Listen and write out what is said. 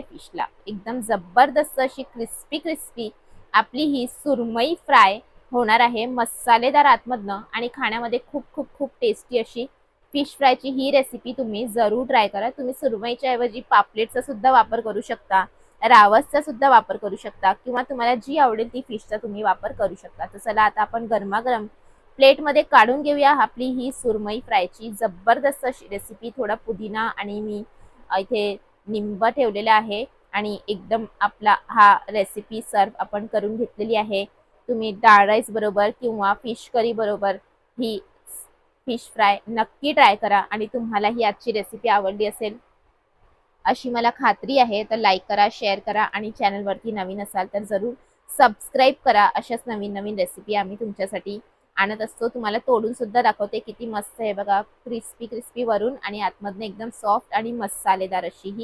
फिशला एकदम जबरदस्त अशी क्रिस्पी क्रिस्पी आपली ही सुरमई फ्राय होणार आहे, मसालेदार आतमधनं आणि खाण्यामध्ये खूप खूप खूप टेस्टी अशी फिश फ्रायची ही रेसिपी तुम्ही जरूर ट्राय करा। तुम्ही सुरमईच्या ऐवजी पापलेटचा सुद्धा वापर करू शकता, रावसचा सुद्धा वापर करू शकता किंवा तुम्हाला जी आवडेल ती फिशचा तुम्ही वापर करू शकता। तर चला आता आपण गरमागरम प्लेटमध्ये काढून घेऊया आपली ही सुरमई फ्रायची जबरदस्त अशी रेसिपी। थोडा पुदिना आणि मी इथे निंब ठेवलेला आहे आणि एकदम आपला हा रेसिपी सर्व आपण करून घेतलेली आहे। तुम्ही डाळ राईस बरोबर किंवा फिश करी बरोबर ही फिश फ्राय नक्की ट्राय करा आणि तुम्हाला ही आजची रेसिपी आवडली असेल अशी मला खात्री आहे। तर लाईक करा, शेअर करा आणि चॅनलवरती नवीन असाल तर जरूर सबस्क्राईब करा। अशाच नवीन नवीन रेसिपी आम्ही तुमच्यासाठी आणत असतो। तुम्हाला तोडून सुद्धा दाखवते किती मस्त आहे बघा, क्रिस्पी क्रिस्पी वरून आणि आतमधनं एकदम सॉफ्ट आणि मसालेदार अशी ही